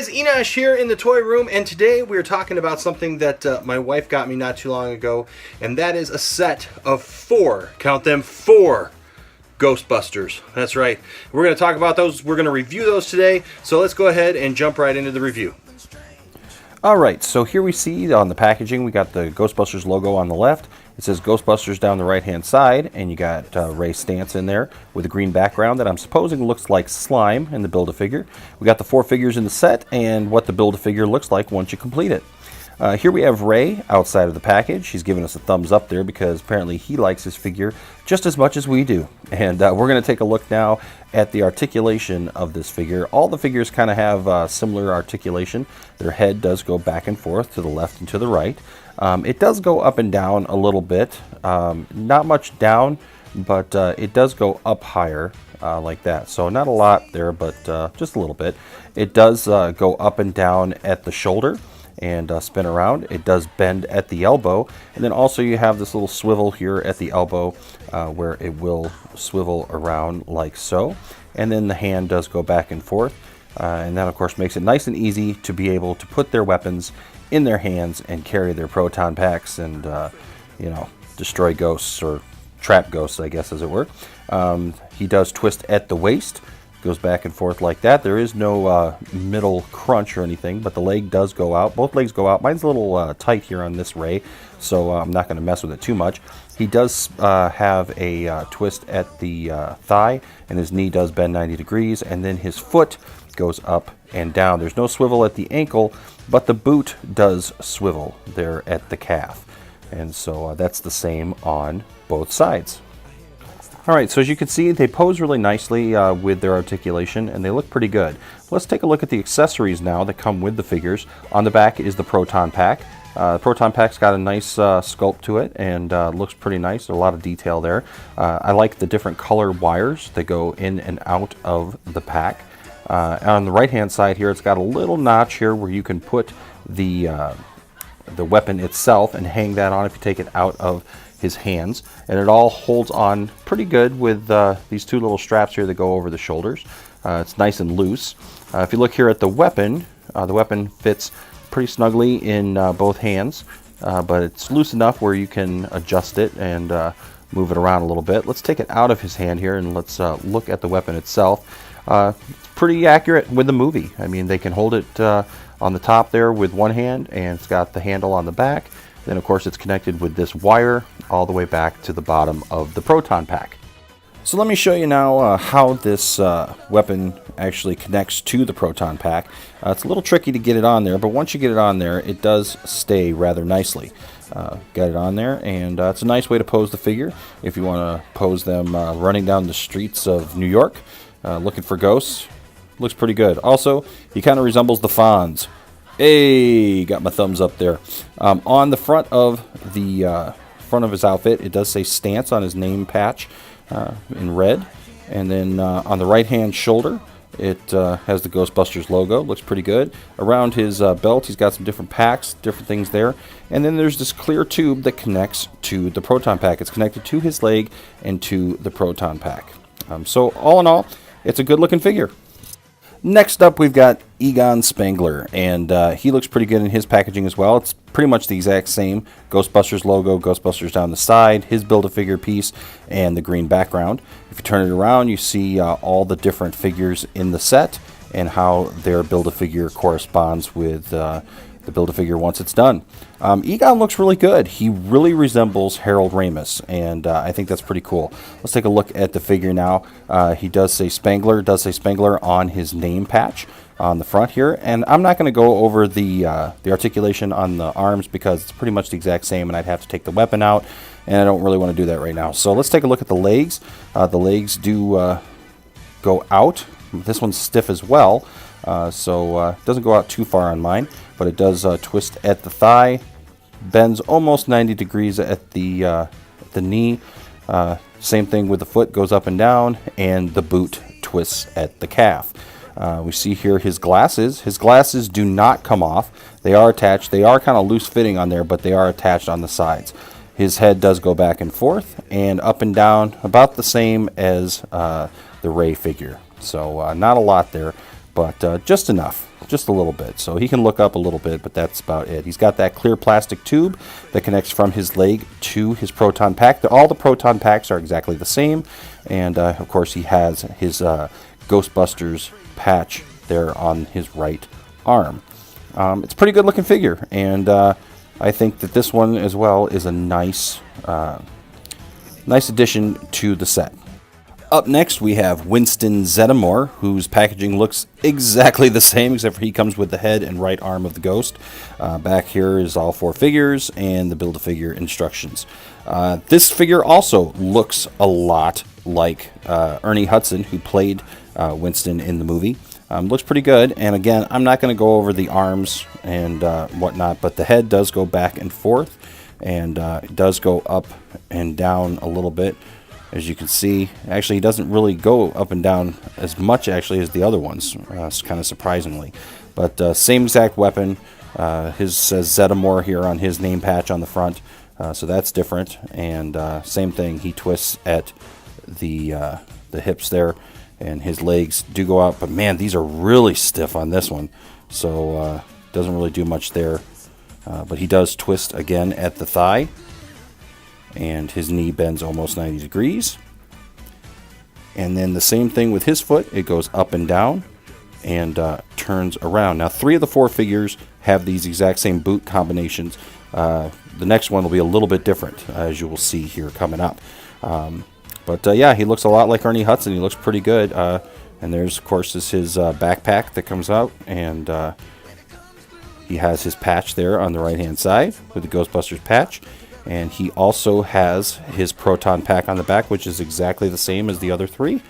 guys, Enosh here in the toy room, and today we're talking about something that my wife got me not too long ago, and that is a set of 4, count them, 4 Ghostbusters. That's right. We're going to talk about those. We're going to review those today, so let's go ahead and jump right into the review. Alright, so here we see on the packaging, we got the Ghostbusters logo on the left. It says Ghostbusters down the right-hand side, and you got Ray Stantz in there with a green background that I'm supposing looks like slime in the Build-A-Figure. We got the 4 figures in the set and what the Build-A-Figure looks like once you complete it. Here we have Ray outside of the package. He's giving us a thumbs up there because apparently he likes his figure just as much as we do. And we're going to take a look now at the articulation of this figure. All the figures kind of have similar articulation. Their head does go back and forth to the left and to the right. It does go up and down a little bit. Not much down, but it does go up higher like that. So not a lot there, but just a little bit. It does go up and down at the shoulder and spin around. It does bend at the elbow, and then also you have this little swivel here at the elbow where it will swivel around like so, and then the hand does go back and forth, and that of course makes it nice and easy to be able to put their weapons in their hands and carry their proton packs and you know, destroy ghosts or trap ghosts, I guess, as it were. He does twist at the waist, goes back and forth like that. There is no middle crunch or anything, but the leg does go out. Both legs go out. Mine's a little tight here on this Ray, so I'm not going to mess with it too much. He does have a twist at the thigh, and his knee does bend 90 degrees, and then his foot goes up and down. There's no swivel at the ankle, but the boot does swivel there at the calf, and so that's the same on both sides. Alright, so as you can see, they pose really nicely with their articulation, and they look pretty good. Let's take a look at the accessories now that come with the figures. On the back is the proton pack. The proton pack's got a nice sculpt to it, and looks pretty nice. There's a lot of detail there. I like the different color wires that go in and out of the pack. On the right-hand side here, it's got a little notch here where you can put the weapon itself and hang that on if you take it out of his hands, and it all holds on pretty good with these 2 little straps here that go over the shoulders. It's nice and loose. If you look here at the weapon fits pretty snugly in both hands, but it's loose enough where you can adjust it and move it around a little bit. Let's take it out of his hand here and let's look at the weapon itself. It's pretty accurate with the movie. I mean, they can hold it on the top there with one hand, and it's got the handle on the back. Then of course it's connected with this wire all the way back to the bottom of the proton pack. So let me show you now how this weapon actually connects to the proton pack. It's a little tricky to get it on there, but once you get it on there, it does stay rather nicely. Got it on there, and it's a nice way to pose the figure if you want to pose them running down the streets of New York looking for ghosts. Looks pretty good. Also, he kind of resembles the Fonz. Hey, got my thumbs up there. On the front of his outfit, it does say Stantz on his name patch in red, and then on the right-hand shoulder, it has the Ghostbusters logo. Looks pretty good. Around his belt, he's got some different packs, different things there, and then there's this clear tube that connects to the proton pack. It's connected to his leg and to the proton pack. So all in all, it's a good-looking figure. Next up, we've got Egon Spengler, and he looks pretty good in his packaging as well. It's pretty much the exact same Ghostbusters logo, Ghostbusters down the side, his Build-A-Figure piece, and the green background. If you turn it around, you see all the different figures in the set and how their Build-A-Figure corresponds with the Build-A-Figure once it's done. Egon looks really good. He really resembles Harold Ramis, and I think that's pretty cool. Let's take a look at the figure now. He does say Spengler, on his name patch on the front here, and I'm not going to go over the articulation on the arms because it's pretty much the exact same, and I'd have to take the weapon out, and I don't really want to do that right now. So let's take a look at the legs. The legs do go out. This one's stiff as well, so it doesn't go out too far on mine, but it does twist at the thigh, bends almost 90 degrees at the knee. Same thing with the foot, goes up and down, and the boot twists at the calf. We see here his glasses. His glasses do not come off. They are attached. They are kind of loose fitting on there, but they are attached on the sides. His head does go back and forth and up and down, about the same as the Ray figure. So not a lot there, but just enough just a little bit. So he can look up a little bit, but that's about it. He's got that clear plastic tube that connects from his leg to his proton pack. All the proton packs are exactly the same. And, of course, he has his Ghostbusters patch there on his right arm. It's a pretty good looking figure, and I think that this one as well is a nice addition to the set. Up next we have Winston Zeddemore, whose packaging looks exactly the same, except for he comes with the head and right arm of the Ghost. Back here is all 4 figures and the Build-A-Figure instructions. This figure also looks a lot like Ernie Hudson, who played Winston in the movie. Looks pretty good, and again, I'm not going to go over the arms and whatnot, but the head does go back and forth, and it does go up and down a little bit, as you can see. Actually, he doesn't really go up and down as much, actually, as the other ones, kind of surprisingly. But same exact weapon. His says Zeddemore here on his name patch on the front, so that's different, and same thing, he twists at the hips there, and his legs do go out, but man, these are really stiff on this one, so doesn't really do much there. But he does twist again at the thigh, and his knee bends almost 90 degrees. And then the same thing with his foot, it goes up and down and turns around. Now 3 of the 4 figures have these exact same boot combinations. The next one will be a little bit different, as you will see here coming up. But yeah, he looks a lot like Ernie Hudson. He looks pretty good. And there's, of course, his backpack that comes out. And he has his patch there on the right-hand side with the Ghostbusters patch. And he also has his proton pack on the back, which is exactly the same as the other 3.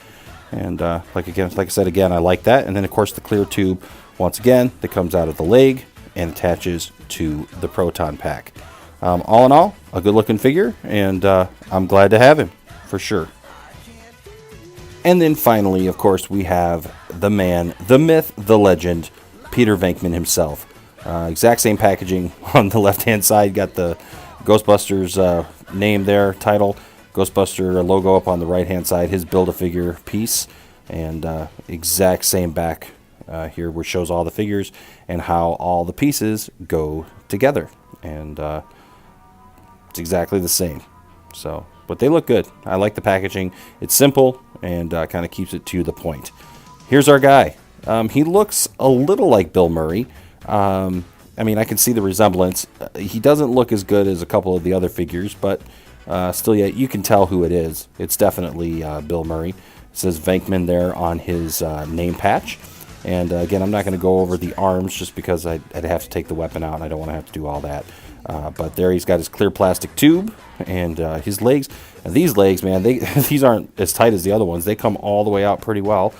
And like I said, again, I like that. And then, of course, the clear tube, once again, that comes out of the leg and attaches to the proton pack. All in all, a good-looking figure, and I'm glad to have him. For sure. And then finally, of course, we have the man, the myth, the legend, Peter Venkman himself. Exact same packaging on the left-hand side. Got the Ghostbusters name there, title. Ghostbuster logo up on the right-hand side. His Build-A-Figure piece. And exact same back here, which shows all the figures and how all the pieces go together. And it's exactly the same. So, but they look good. I like the packaging. It's simple and kind of keeps it to the point. Here's our guy. He looks a little like Bill Murray. I mean, I can see the resemblance. He doesn't look as good as a couple of the other figures, but still, yeah, you can tell who it is. It's definitely Bill Murray. It says Venkman there on his name patch. And again, I'm not going to go over the arms just because I'd have to take the weapon out, and I don't want to have to do all that. But there he's got his clear plastic tube and his legs. And these legs, man, these aren't as tight as the other ones. They come all the way out pretty well.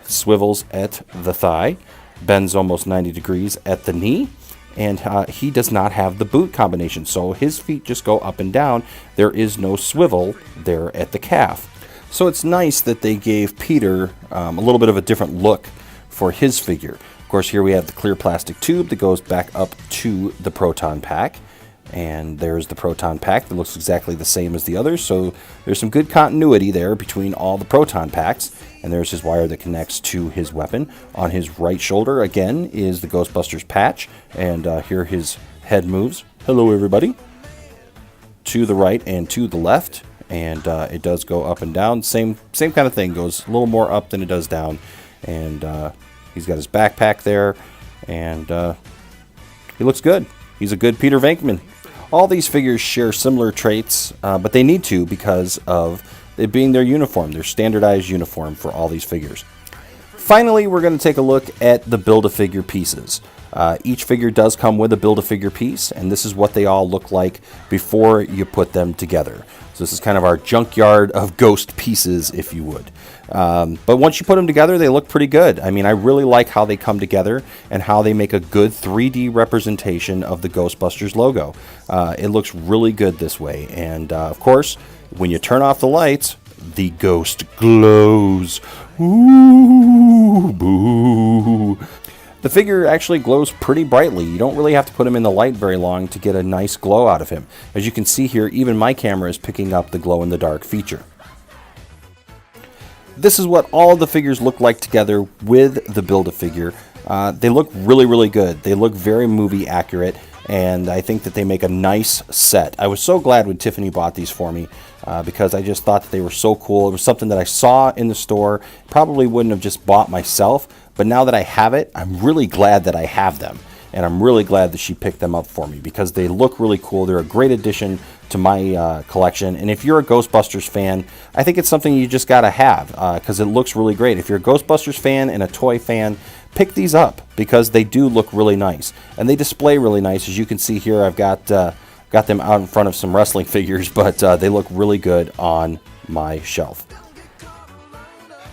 Swivels at the thigh, bends almost 90 degrees at the knee, and he does not have the boot combination. So his feet just go up and down. There is no swivel there at the calf. So it's nice that they gave Peter a little bit of a different look for his figure. Of course, here we have the clear plastic tube that goes back up to the proton pack. And there's the proton pack that looks exactly the same as the others. So there's some good continuity there between all the proton packs. And there's his wire that connects to his weapon. On his right shoulder, again, is the Ghostbusters patch. And here his head moves. Hello, everybody. To the right and to the left. And it does go up and down. Same kind of thing. Goes a little more up than it does down. And he's got his backpack there. And he looks good. He's a good Peter Venkman. All these figures share similar traits, but they need to because of it being their uniform, their standardized uniform for all these figures. Finally, we're going to take a look at the Build-A-Figure pieces. Each figure does come with a Build-A-Figure piece, and this is what they all look like before you put them together. So this is kind of our junkyard of ghost pieces, if you would. But once you put them together, they look pretty good. I mean, I really like how they come together and how they make a good 3D representation of the Ghostbusters logo. It looks really good this way. And, of course, when you turn off the lights, the ghost glows. Ooh, boo. The figure actually glows pretty brightly. You don't really have to put him in the light very long to get a nice glow out of him. As you can see here, even my camera is picking up the glow-in-the-dark feature. This is what all of the figures look like together with the Build-A-Figure. They look really, really good. They look very movie accurate, and I think that they make a nice set. I was so glad when Tiffany bought these for me because I just thought that they were so cool. It was something that I saw in the store, probably wouldn't have just bought myself, but now that I have it, I'm really glad that I have them. And I'm really glad that she picked them up for me because they look really cool. They're a great addition to my collection. And if you're a Ghostbusters fan, I think it's something you just got to have because it looks really great. If you're a Ghostbusters fan and a toy fan, pick these up because they do look really nice. And they display really nice. As you can see here, I've got them out in front of some wrestling figures, but they look really good on my shelf.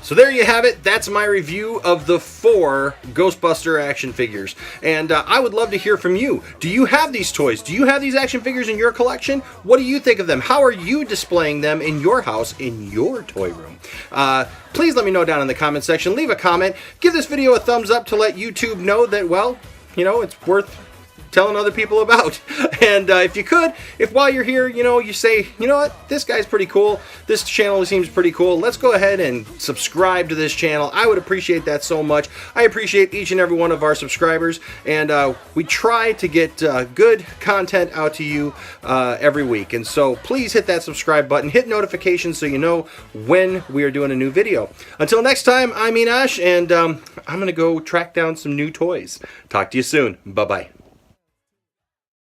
So there you have it. That's my review of the 4 Ghostbuster action figures. And I would love to hear from you. Do you have these toys? Do you have these action figures in your collection? What do you think of them? How are you displaying them in your house, in your toy room? Please let me know down in the comment section. Leave a comment. Give this video a thumbs up to let YouTube know that, well, you know, it's worth telling other people about. And if while you're here, you know, you say, you know what, this guy's pretty cool, this channel seems pretty cool, let's go ahead and subscribe to this channel. I would appreciate that so much. I appreciate each and every one of our subscribers, and we try to get good content out to you every week. And so please hit that subscribe button, hit notifications so you know when we are doing a new video. Until next time, I'm Enosh, and I'm gonna go track down some new toys. Talk to you soon. Bye-bye.